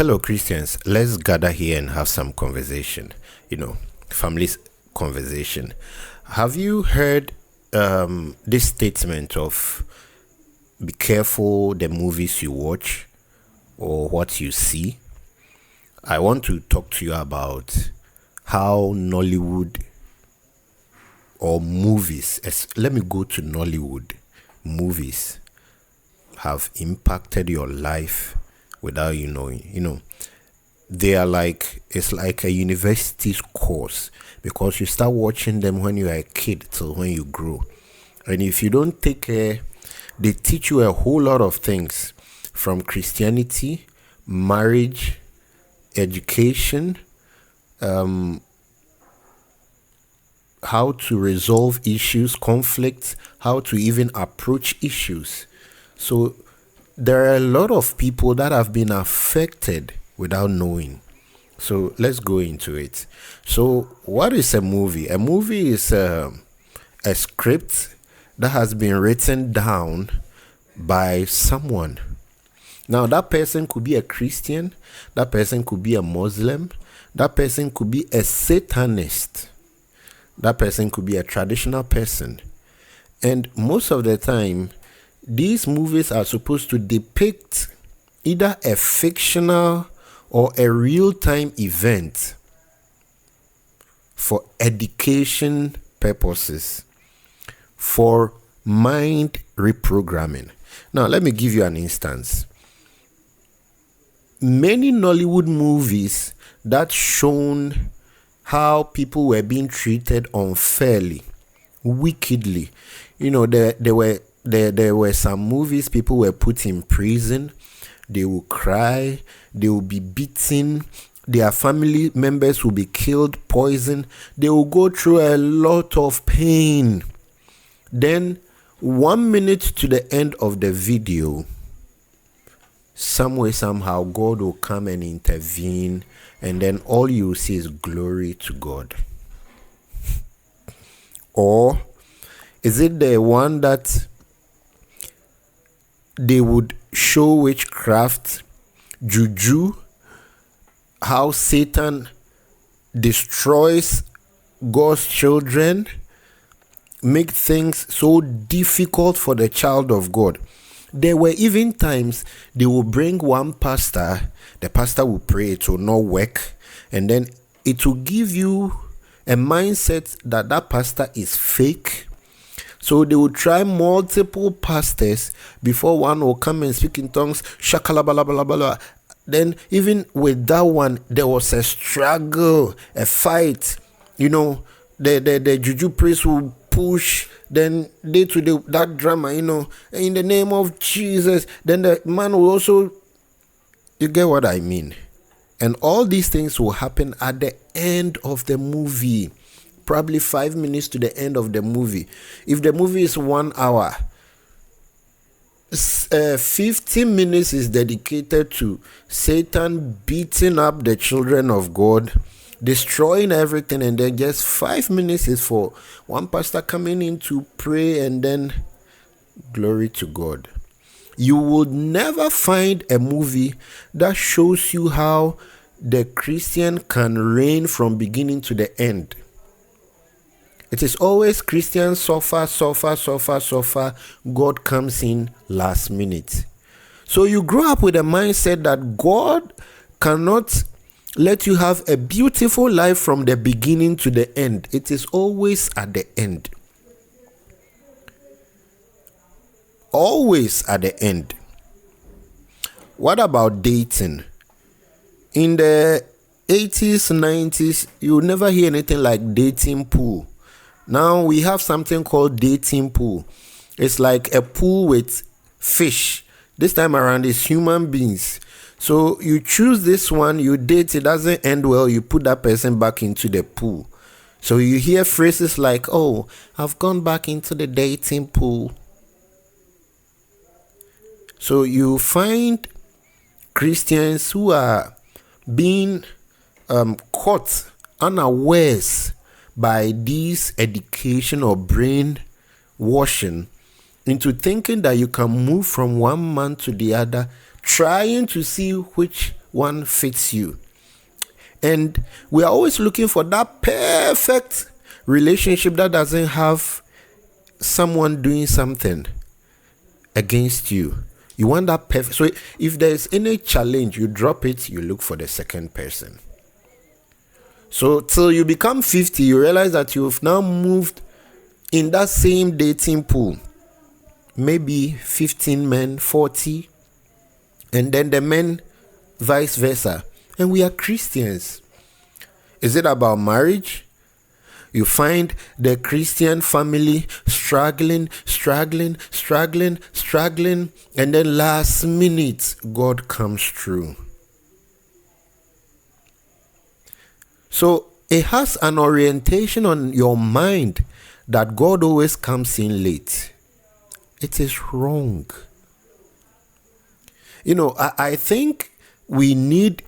Hello, Christians. Let's gather here and have some conversation. Families conversation. Have you heard this statement of be careful the movies you watch or what you see? I want to talk to you about how Nollywood or movies, let me go to Nollywood, movies have impacted your life without you knowing. They are it's like a university course because you start watching them when you are a kid till when you grow. And if you don't take care, they teach you a whole lot of things from Christianity, marriage, education, how to resolve issues, conflicts, how to even approach issues. So there are a lot of people that have been affected without knowing. So let's go into it. So what is a movie? A movie is a script that has been written down by someone. Now that person could be a Christian, that person could be a Muslim, that person could be a Satanist, that person could be a traditional person. And most of the time, these movies are supposed to depict either a fictional or a real-time event for education purposes, for mind reprogramming. Now, let me give you an instance. Many Nollywood movies that shown how people were being treated unfairly, wickedly. There were some movies people were put in prison. They will cry. They will be beaten. Their family members will be killed, poisoned. They will go through a lot of pain. Then 1 minute to the end of the video, some way, somehow, God will come and intervene, and then all you see is glory to God. Or is it the one that they would show witchcraft, juju, how Satan destroys God's children, make things so difficult for the child of God? There were even times they will bring one pastor, the pastor will pray, it will not work, and then it will give you a mindset that that pastor is fake. So they will try multiple pastors before one will come and speak in tongues, shakalabalabala. Then even with that one, there was a struggle, a fight. The juju priest will push, then they to that drama, in the name of Jesus. Then the man will also, you get what I mean? And all these things will happen at the end of the movie. Probably 5 minutes to the end of the movie. If the movie is 1 hour, 15 minutes is dedicated to Satan beating up the children of God, destroying everything, and then just 5 minutes is for one pastor coming in to pray, and then glory to God. You would never find a movie that shows you how the Christian can reign from beginning to the end. It is always Christians suffer. God comes in last minute. So you grow up with a mindset that God cannot let you have a beautiful life from the beginning to the end. It is always at the end. Always at the end. What about dating? In the 80s, 90s, you never hear anything like dating pool. Now we have something called dating pool. It's like a pool with fish. This time around it's human beings. So you choose this one, you date, it doesn't end well, you put that person back into the pool. So you hear phrases like, oh, I've gone back into the dating pool. So you find Christians who are being caught unawares by this education or brain washing into thinking that you can move from one man to the other, trying to see which one fits you. And we are always looking for that perfect relationship that doesn't have someone doing something against you. You want that perfect. So if there's any challenge, you drop it, you look for the second person. So till you become 50, you realize that you've now moved in that same dating pool. Maybe 15 men, 40, and then the men vice versa. And we are Christians. Is it about marriage? You find the Christian family struggling, and then last minute, God comes through. So it has an orientation on your mind that God always comes in late. It is wrong. I think we need,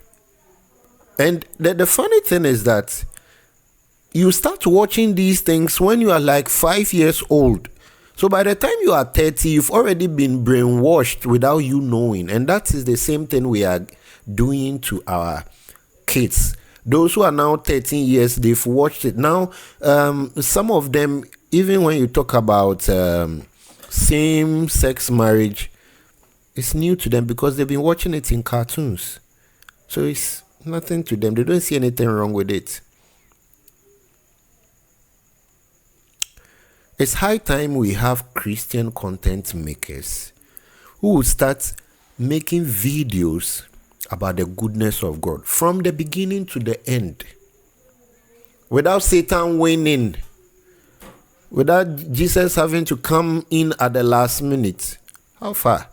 and the funny thing is that you start watching these things when you are like 5 years old. So by the time you are 30, you've already been brainwashed without you knowing. And that is the same thing we are doing to our kids. Those who are now 13 years, they've watched it. Now, some of them, even when you talk about same-sex marriage, it's new to them because they've been watching it in cartoons. So it's nothing to them. They don't see anything wrong with it. It's high time we have Christian content makers who will start making videos about the goodness of God from the beginning to the end, without Satan winning, without Jesus having to come in at the last minute. How far?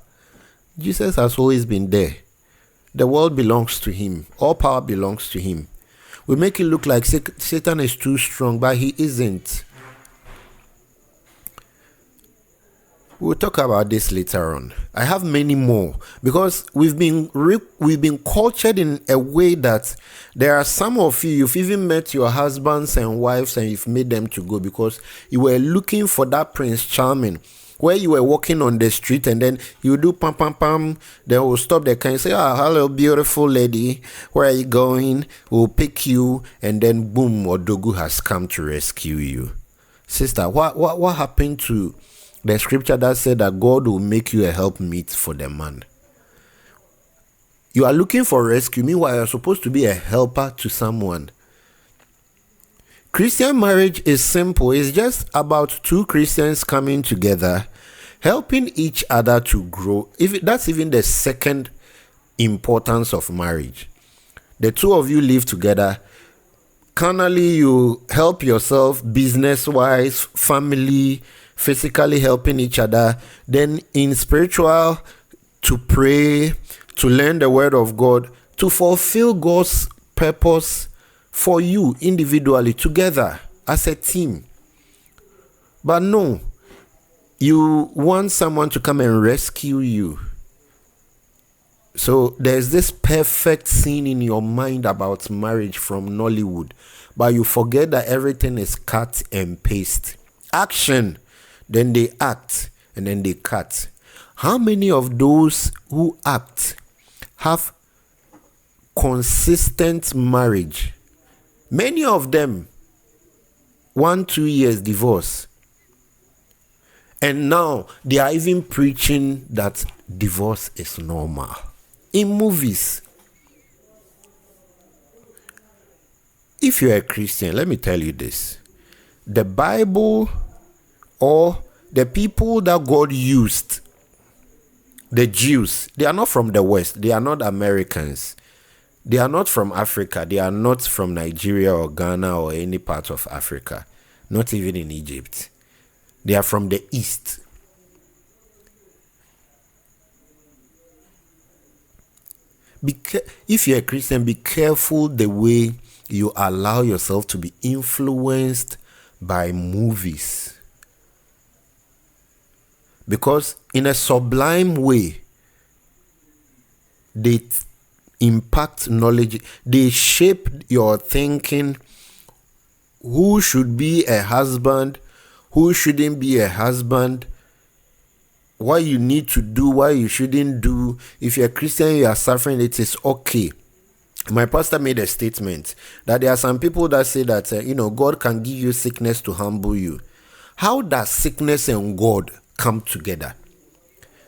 Jesus has always been there. The world belongs to him. All power belongs to him. We make it look like Satan is too strong, but he isn't. We'll talk about this later on. I have many more because we've been cultured in a way that there are some of you've even met your husbands and wives and you've made them to go because you were looking for that Prince Charming, where you were walking on the street and then you do pam pam pam, then we'll stop the car and say, hello beautiful lady, where are you going? We'll pick you, and then boom, Odogu has come to rescue you. Sister, what happened to the scripture that said that God will make you a helpmeet for the man? You are looking for rescue, meanwhile you're supposed to be a helper to someone. Christian marriage is simple. It's just about two Christians coming together, helping each other to grow. That's even the second importance of marriage. The two of you live together. Carnally, you help yourself, business-wise, family, physically helping each other. Then in spiritual, to pray, to learn the word of God, to fulfill God's purpose for you individually, together as a team. But no, you want someone to come and rescue you. So there's this perfect scene in your mind about marriage from Nollywood, but you forget that everything is cut and paste. Action, then they act, and then they cut. How many of those who act have consistent marriage? Many of them, 1-2 years divorce. And now they are even preaching that divorce is normal. In movies. If you're a Christian, let me tell you this. The Bible, or the people that God used, the Jews, they are not from the West. They are not Americans. They are not from Africa. They are not from Nigeria or Ghana or any part of Africa. Not even in Egypt. They are from the East. If you're a Christian, be careful the way you allow yourself to be influenced by movies. Because in a sublime way, they impact knowledge. They shape your thinking. Who should be a husband? Who shouldn't be a husband? What you need to do, what you shouldn't do. If you're a Christian, you are suffering, it is okay. My pastor made a statement that there are some people that say that, God can give you sickness to humble you. How does sickness and God come together?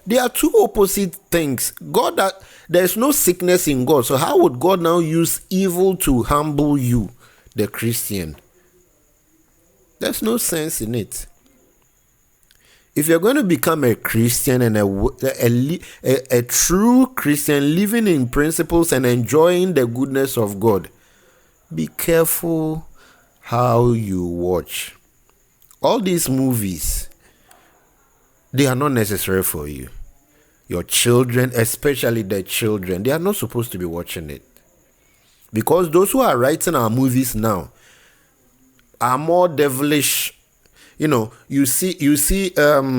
They are two opposite things. There's no sickness in God. So how would God now use evil to humble you, the Christian? There's no sense in it. If you're going to become a Christian and a true Christian, living in principles and enjoying the goodness of God, be careful how you watch. All these movies, they are not necessary for you. Your children, especially the children, they are not supposed to be watching it. Because those who are writing our movies now are more devilish. You see a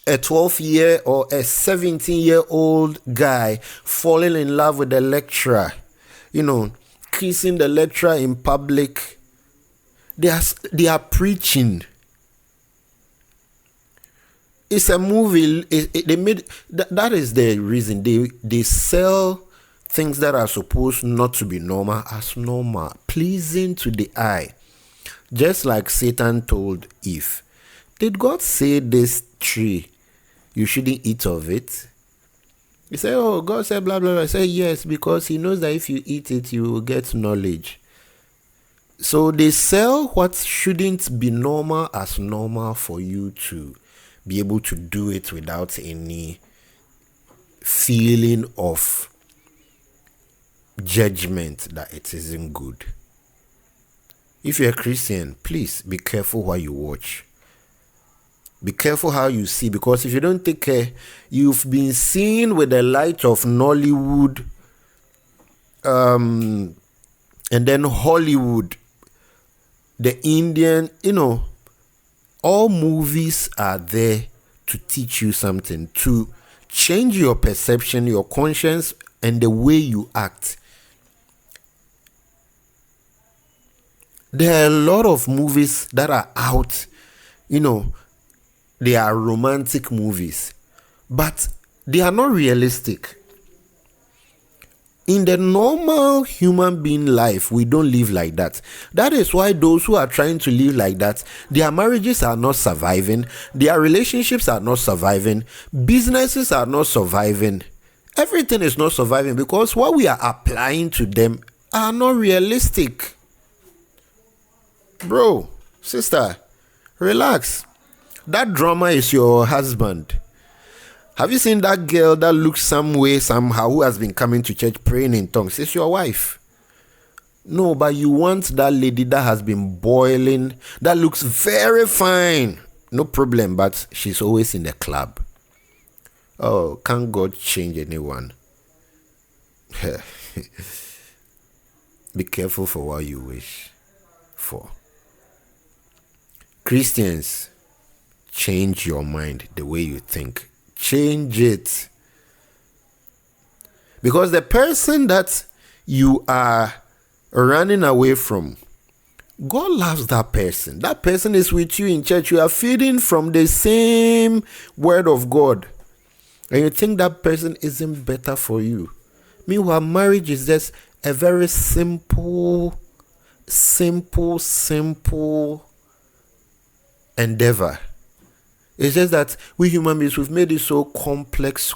12-year or a 17-year-old guy falling in love with the lecturer, kissing the lecturer in public. They are preaching. It's a movie. They made that is the reason they sell things that are supposed not to be normal as normal, pleasing to the eye. Just like Satan told Eve, did God say this tree, you shouldn't eat of it? He said, oh, God said blah, blah, blah. I said, yes, because he knows that if you eat it, you will get knowledge. So they sell what shouldn't be normal as normal for you to be able to do it without any feeling of judgment that it isn't good. If you're a Christian, please be careful what you watch. Be careful how you see, because if you don't take care, you've been seen with the light of Nollywood and then Hollywood, the Indian, all movies are there to teach you something, to change your perception, your conscience, and the way you act. There are a lot of movies that are out, they are romantic movies, but they are not realistic. In the normal human being life, we don't live like that. That is why those who are trying to live like that, their marriages are not surviving, their relationships are not surviving, businesses are not surviving. Everything is not surviving because what we are applying to them are not realistic. Bro, sister, relax. That drama is your husband. Have you seen that girl that looks some way, somehow, who has been coming to church praying in tongues? It's your wife. No, but you want that lady that has been boiling, that looks very fine. No problem, but she's always in the club. Oh, can't God change anyone? Be careful for what you wish for. Christians, change your mind, the way you think. Change it. Because the person that you are running away from, God loves that person. That person is with you in church. You are feeding from the same word of God. And you think that person isn't better for you. Meanwhile, marriage is just a very simple endeavor. It's just that we human beings, we've made it so complex.